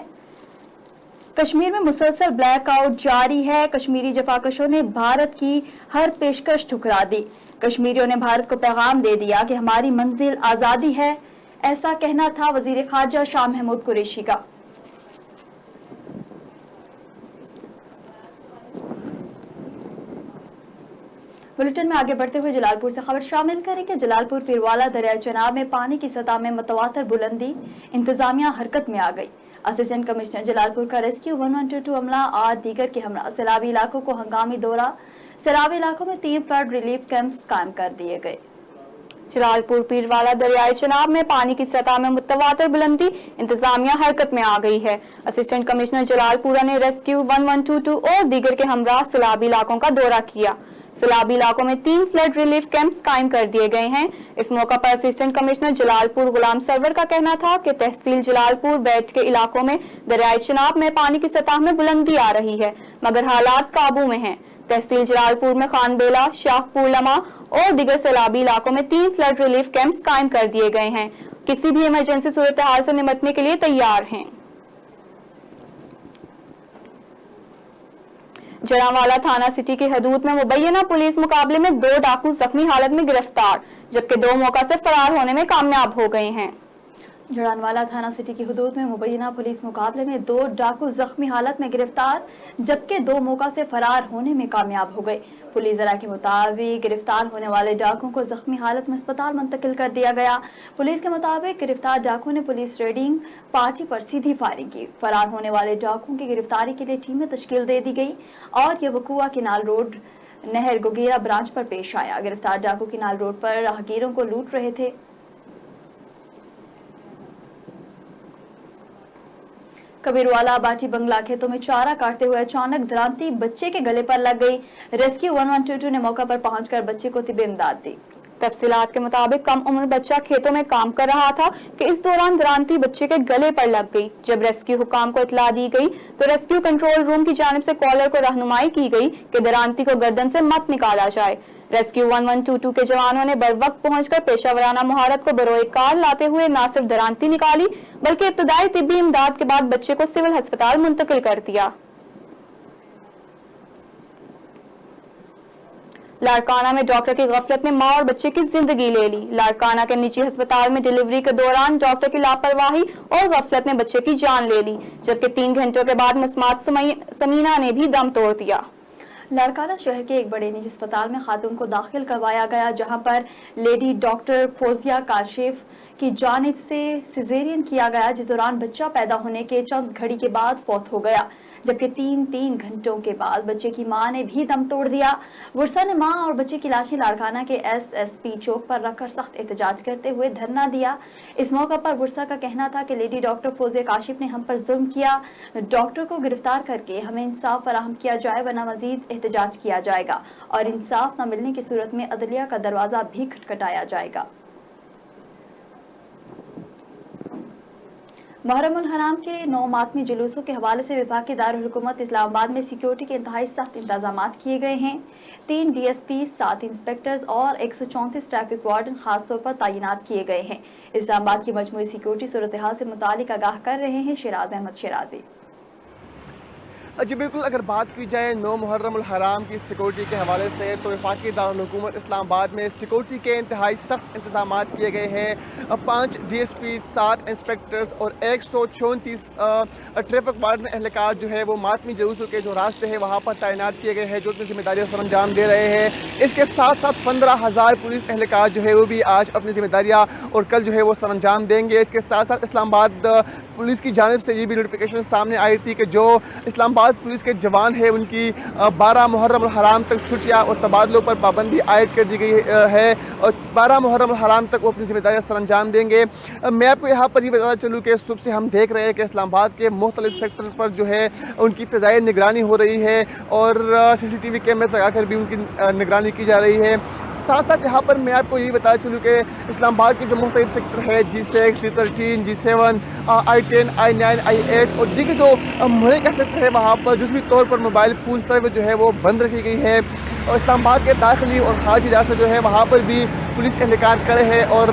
Speaker 1: کشمیر میں مسلسل بلیک آؤٹ جاری ہے. کشمیری جفاکشوں نے بھارت کی ہر پیشکش ٹھکرا دی. کشمیریوں نے بھارت کو پیغام دے دیا کہ ہماری منزل آزادی ہے. ایسا کہنا تھا وزیر خارجہ شاہ محمود قریشی کا. بلٹن میں آگے بڑھتے ہوئے جلال پور سے خبر شامل کریں کہ جلال پور پیروالا دریائے چناب میں پانی کی سطح میں متواتر بلندی, انتظامیہ حرکت میں آ گئی. اسسٹنٹ کمشنر جلال پور کا ریسکیو 1122 عملہ اور دیگر کے ہمراہ سیلابی علاقوں کو ہنگامی دورہ. سیلابی علاقوں میں 3 فلڈ ریلیف کیمپس قائم کر دیے گئے. جلال پور پیروالا دریائے چناب میں پانی کی سطح میں متواتر بلندی, انتظامیہ حرکت میں آ گئی ہے. اسسٹنٹ کمشنر جلال پورہ نے ریسکیو 1122 اور دیگر کے ہمراہ سیلابی علاقوں کا دورہ کیا. سیلابی علاقوں میں 3 فلڈ ریلیف کیمپس قائم کر دیے گئے ہیں. اس موقع پر اسسٹنٹ کمشنر جلال پور غلام سرور کا کہنا تھا کہ تحصیل جلال پور بیٹ کے علاقوں میں دریائے چناب میں پانی کی سطح میں بلندی آ رہی ہے مگر حالات قابو میں ہیں. تحصیل جلال پور میں خان بیلا, شاہ پور لما اور دیگر سیلابی علاقوں میں 3 فلڈ ریلیف کیمپس قائم کر دیے گئے ہیں. کسی بھی ایمرجنسی صورتحال سے نمٹنے کے لیے تیار ہیں. جرانوالا تھانہ سٹی کی حدود میں مبینہ پولیس مقابلے میں 2 ڈاکو زخمی حالت میں گرفتار جبکہ 2 موقع سے فرار ہونے میں کامیاب ہو گئے ہیں. جرانوالا تھانہ سٹی کی حدود میں مبینہ پولیس مقابلے میں 2 ڈاکو زخمی حالت میں گرفتار جبکہ 2 موقع سے فرار ہونے میں کامیاب ہو گئے. پولیس ذرائع کے مطابق گرفتار ہونے والے ڈاکوں کو زخمی حالت میں اسپتال منتقل کر دیا گیا. پولیس کے مطابق گرفتار ڈاکوں نے پولیس ریڈنگ پارٹی پر سیدھی فائرنگ کی. فرار ہونے والے ڈاکوں کی گرفتاری کے لیے ٹیمیں تشکیل دے دی گئی اور یہ وقوع کنال روڈ نہر گوگیرا برانچ پر پیش آیا. گرفتار ڈاکو کنال روڈ پر راہگیروں کو لوٹ رہے تھے. کبیروالا باٹی بنگلہ کھیتوں میں چارہ کاٹتے ہوئے اچانک درانتی بچے کے گلے پر لگ گئی. ریسکیو 1122 نے موقع پر پہنچ کر بچے کو طبی امداد دی. تفصیلات کے مطابق کم عمر بچہ کھیتوں میں کام کر رہا تھا کہ اس دوران درانتی بچے کے گلے پر لگ گئی. جب ریسکیو حکام کو اطلاع دی گئی تو ریسکیو کنٹرول روم کی جانب سے کالر کو رہنمائی کی گئی کہ درانتی کو گردن سے مت نکالا جائے. ریسکیو 1122 کے جوانوں نے بر وقت پہنچ کر پیشہ ورانہ مہارت کو بروئے کار لاتے ہوئے نہ صرف درانتی نکالی بلکہ ابتدائی طبی امداد کے بعد بچے کو سول ہسپتال منتقل کر دیا. لاڑکانہ میں ڈاکٹر کی غفلت نے ماں اور بچے کی زندگی لے لی. لاڑکانہ کے نجی ہسپتال میں ڈیلیوری کے دوران ڈاکٹر کی لاپرواہی اور غفلت نے بچے کی جان لے لی جبکہ 3 گھنٹوں کے بعد مسمات سمینہ نے بھی دم توڑ دیا. لاڑکانہ شہر کے ایک بڑے نجی ہسپتال میں خاتون کو داخل کروایا گیا جہاں پر لیڈی ڈاکٹر فوزیہ کاشف کی جانب سے سیزیرین کیا گیا جس دوران بچہ پیدا ہونے کے چند گھڑی کے بعد فوت ہو گیا جبکہ 3 گھنٹوں کے بعد بچے کی ماں نے بھی دم توڑ دیا. ورثا نے ماں اور بچے کی لاشیں لاڑکانہ کے SSP چوک پر رکھ کر سخت احتجاج کرتے ہوئے دھرنا دیا. اس موقع پر ورثا کا کہنا تھا کہ لیڈی ڈاکٹر فوزیہ کاشف نے ہم پر ظلم کیا. ڈاکٹر کو گرفتار کر کے ہمیں انصاف فراہم کیا جائے ورنہ مزید احتجاج کیا جائے گا اور انصاف نہ ملنے کی صورت میں عدلیہ کا دروازہ بھی کھٹکھٹایا جائے گا. محرم الحرام کے 9 मातमी जुलूसों के हवाले से विभाग के दारुल-हुकूमत इस्लामाबाद में सिक्योरिटी के इंतहाई सख्त इंतजामात किए गए हैं। 3 DSP, 7 इंस्पेक्टर्स और 134 ट्रैफिक वार्डन खास तौर पर तैनात किए गए हैं। इस्लामाबाद की मजमूई सिक्योरिटी सूरत हाल से मुतालिक आगाह कर रहे हैं शिराज अहमद शिराजी।
Speaker 7: जी बिल्कुल, अगर बात की जाए 9 मुहर्रम उल हराम की सिक्योरिटी के हवाले से तो वफाकी दारुल हुकूमत इस्लामाबाद में सिक्योरिटी के इंतहाई सख्त इंतजाम किए गए हैं। 5 DSP, 7 इंस्पेक्टर्स और 134 ट्रैफिक वार्डन एहलकार जो है वो मातमी जुलूसों के जो रास्ते हैं वहाँ पर तैनात किए गए हैं, जो अपनी जिम्मेदारियाँ सर अंजाम दे रहे हैं। इसके साथ साथ 15,000 पुलिस एहलकार जो है वो भी आज अपनी जिम्मेदारियाँ और कल जो है वो सर अंजाम देंगे। इसके साथ साथ इस्लामाबाद पुलिस की जानिब से ये भी नोटिफिकेशन सामने आई थी कि जो इस्लामाबाद पुलिस के जवान है उनकी 12 मुहर्रम हराम तक छुट्टियां और तबादलों पर पाबंदी आयद कर दी गई है और 12 मुहर्रम हराम तक वो अपनी जिम्मेदारियां सर अंजाम देंगे। मैं आपको यहाँ पर ये बताना चलूँ कि सुबह से हम देख रहे हैं कि इस्लामाबाद के मुख्तलिफ सेक्टर पर जो है उनकी फ़िज़ाई निगरानी हो रही है और CCTV कैमरे लगाकर भी उनकी निगरानी की जा रही है। साथ साथ यहाँ पर मैं आपको ये बताना चलूँ कि इस्लामाबाद के जो मुख्तलिफ सेक्टर है G6, G13, G7, I10, I9, I8 और दीगर जो मुहल्ले का सेक्टर है वहाँ पर जुज़वी तौर पर मोबाइल फ़ोन सर्विस जो है वो बंद रखी गई है। और इस्लामाबाद के दाखिली और खारजी रास्ते जो है वहाँ पर भी पुलिस एहलकार खड़े हैं और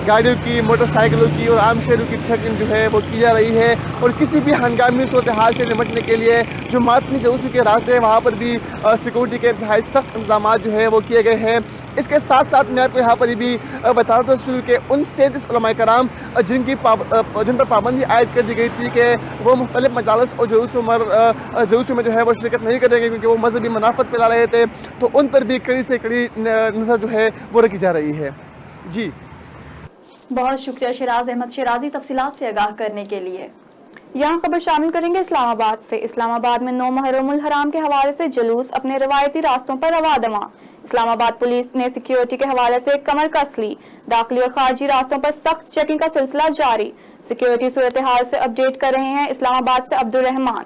Speaker 7: गाड़ियों की, मोटरसाइकिलों की और आम शहरों की चेकिंग जो है वो की जा रही है। और किसी भी हंगामी सूरत हाल से निपटने के लिए जो मातमी जुलूसों के रास्ते हैं वहाँ पर भी सिक्योरिटी के इंतहाई सख्त इंतजाम जो है वो किए गए हैं। इसके साथ साथ मैं आपको यहाँ पर भी बता रहा था कि उन 37 उलमाए कराम जिन पर पाबंदी आयद कर दी गई थी कि वो मुख्तलिफ मजालिस और जुलूसों में जो है वो शिरकत नहीं करेंगे क्योंकि वो मजहबी मुनाफत फैला रहे थे, तो उन पर भी कड़ी से कड़ी नज़र जो है वो रखी जा रही है। जी
Speaker 1: बहुत शुक्रिया शिराज अहमद शिराजी तफसीलात से आगाह करने के लिए। यहाँ खबर शामिल करेंगे इस्लामाबाद से। इस्लामाबाद में 9 मुहर्रम उल हराम के हवाले से जुलूस अपने रवायती रास्तों पर रवा दवा। इस्लामाबाद पुलिस ने सिक्योरिटी के हवाले से कमर कस ली। दाखिली और खारजी रास्तों पर सख्त चेकिंग का सिलसिला जारी। सिक्योरिटी सूरत हाल से अपडेट कर रहे हैं इस्लामाबाद से अब्दुल रहमान।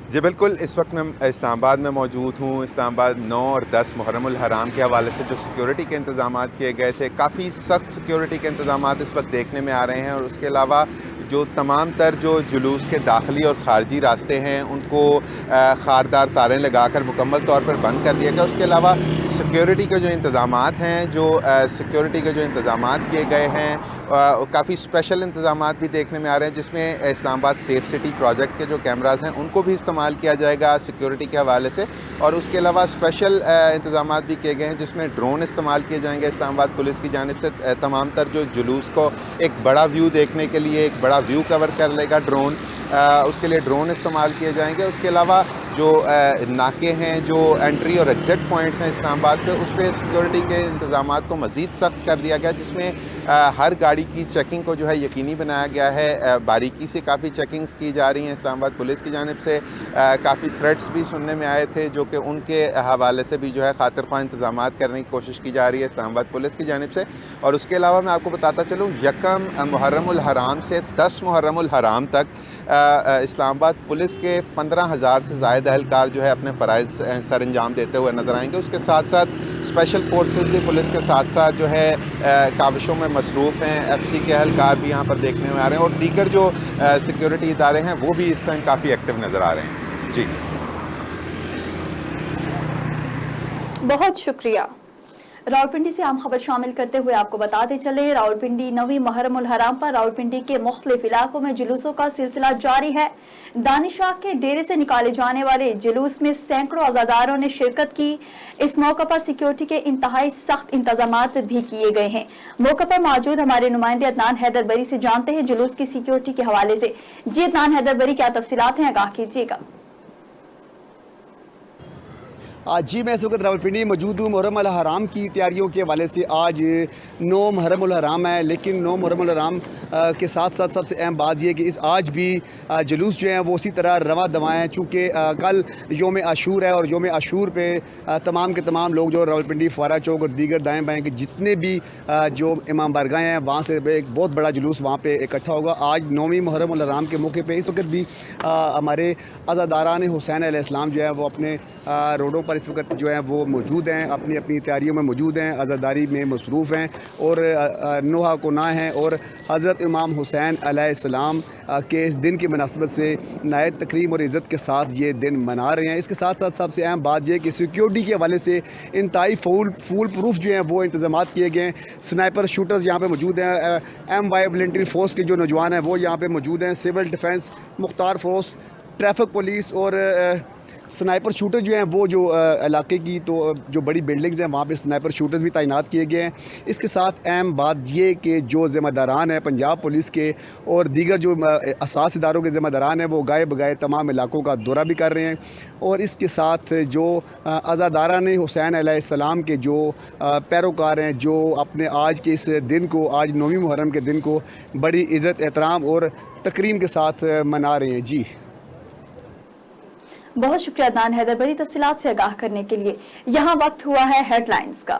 Speaker 8: जी बिल्कुल, इस वक्त मैं इस्लामाबाद में मौजूद हूँ। इस्लामाबाद 9 और 10 मुहर्रम उल हराम के हवाले से जो सिक्योरिटी के इंतजाम किए गए थे, काफ़ी सख्त सिक्योरिटी के इंतजाम इस वक्त देखने में आ रहे हैं। और उसके अलावा जो तमाम तर जो जुलूस के दाखिली और खारजी रास्ते हैं उनको खारदार तारें लगाकर मुकम्मल तौर पर बंद कर दिया गया। उसके अलावा सिक्योरिटी के जो इंतजाम हैं, सिक्योरिटी के जो इंतजाम किए गए हैं, काफ़ी स्पेशल इंतजाम भी देखने में आ रहे हैं, जिसमें इस्लामाबाद सेफ सिटी प्रोजेक्ट के जो कैमराज हैं उनको भी इस्तेमाल किया जाएगा सिक्योरिटी के हवाले से। और उसके अलावा स्पेशल इंतजाम भी किए गए हैं जिसमें ड्रोन इस्तेमाल किए जाएंगे इस्लामाबाद पुलिस की जानिब से। तमाम तर जो जुलूस को एक बड़ा व्यू देखने के लिए एक बड़ा व्यू कवर कर लेगा ड्रोन, उसके लिए ड्रोन इस्तेमाल किए जाएंगे। उसके अलावा जो नाके हैं, जो एंट्री और एग्ज़िट पॉइंट्स हैं इस्लामाबाद पे, उस पर सिक्योरिटी के इंतजाम को मज़ीद सख्त कर दिया गया, जिसमें हर गाड़ी की चेकिंग को जो है यकीनी बनाया गया है। बारीकी से काफ़ी चेकिंग्स की जा रही हैं इस्लामाबाद पुलिस की जानिब से। काफ़ी थ्रेट्स भी सुनने में आए थे जो कि उनके हवाले से भी जो है खातिरख्वाह इंतजाम करने की कोशिश की जा रही है इस्लामाबाद पुलिस की जानिब से। और उसके अलावा मैं आपको बताता चलूँ, 1 मुहर्रम उल हराम से 10 मुहर्रम उल हराम तक इस्लामाबाद पुलिस के 15,000 से ज़ायद एहलकार जो है अपने फ़राइज़ सर अंजाम देते हुए नज़र आएंगे। उसके साथ साथ स्पेशल फोर्सेस भी पुलिस के साथ साथ जो है काविशों में मसरूफ़ हैं। FC के एहलकार भी यहाँ पर देखने में आ रहे हैं और दीगर जो सिक्योरिटी इदारे हैं वो भी इस टाइम काफ़ी एक्टिव नज़र आ रहे हैं। जी
Speaker 1: बहुत शुक्रिया। रावलपिंडी से आम खबर शामिल करते हुए आपको बताते चले, रावलपिंडी 9वीं मुहर्रम उल हराम पर रावलपिंडी के मुख्तलिफ इलाकों में जुलूसों का सिलसिला जारी है। दानिशाह के डेरे से निकाले जाने वाले जुलूस में सैकड़ों अज़ादारों ने शिरकत की। इस मौके पर सिक्योरिटी के इंतहाई सख्त इंतजामात भी किए गए हैं। मौके पर मौजूद हमारे नुमाइंदे अदनान हैदर बरी से जानते हैं जुलूस की सिक्योरिटी के हवाले से। जी अदनान हैदर बरी, क्या तफसीलात हैं, आगाह कीजिएगा।
Speaker 9: जी मैं इस वक्त रावलपिंडी मौजूद हूँ। मुहर्रम उल हराम की तैयारियों के हवाले से आज 9 मुहर्रम उल हराम है, लेकिन 9 मुहर्रम उल हराम के साथ साथ सबसे अहम बात यह है कि आज भी जुलूस जो हैं वो उसी तरह रवा दवा हैं, चूँकि कल योम आशूर है और योम आशूर पे तमाम के तमाम लोग जो रावलपिंडी फुआरा चौक और दीगर दाएँ बाएँ के जितने भी जो इमाम बारगाहें हैं वहाँ से एक बहुत बड़ा जुलूस वहाँ पर इकट्ठा होगा। आज 9वीं मुहर्रम उल हराम के मौके पर इस वक्त भी हमारे अज़ादारान हुसैन अलैहिस्सलाम जो है वो अपने रोडों पर پر اس وقت جو ہیں وہ موجود ہیں, اپنی اپنی تیاریوں میں موجود ہیں, عزاداری میں مصروف ہیں اور نوحہ کناں ہیں, اور حضرت امام حسین علیہ السلام کے اس دن کی مناسبت سے نہایت تکریم اور عزت کے ساتھ یہ دن منا رہے ہیں. اس کے ساتھ ساتھ سب سے اہم بات یہ کہ سیکیورٹی کے حوالے سے انتہائی فول پروف جو ہیں وہ انتظامات کیے گئے ہیں. سنائپر شوٹرز یہاں پہ موجود ہیں, ایم وائی ملٹری فورس کے جو نوجوان ہیں وہ یہاں پہ موجود ہیں, سول ڈیفنس, مختار فورس, ٹریفک پولیس اور سنائپر شوٹر جو ہیں وہ جو علاقے کی تو جو بڑی بلڈنگز ہیں وہاں پہ سنائپر شوٹرز بھی تعینات کیے گئے ہیں. اس کے ساتھ اہم بات یہ کہ جو ذمہ داران ہیں پنجاب پولیس کے اور دیگر جو اساس اداروں کے ذمہ داران ہیں وہ گائے بگائے تمام علاقوں کا دورہ بھی کر رہے ہیں. اور اس کے ساتھ جو عزاداران حسین علیہ السلام کے جو پیروکار ہیں جو اپنے آج کے اس دن کو, آج 9 محرم کے دن کو بڑی عزت, احترام اور تکریم کے ساتھ منا رہے ہیں. جی
Speaker 1: بہت شکریہ عدنان حیدر, بڑی تفصیلات سے آگاہ کرنے کے لیے. یہاں وقت ہوا ہے ہیڈ لائنز کا.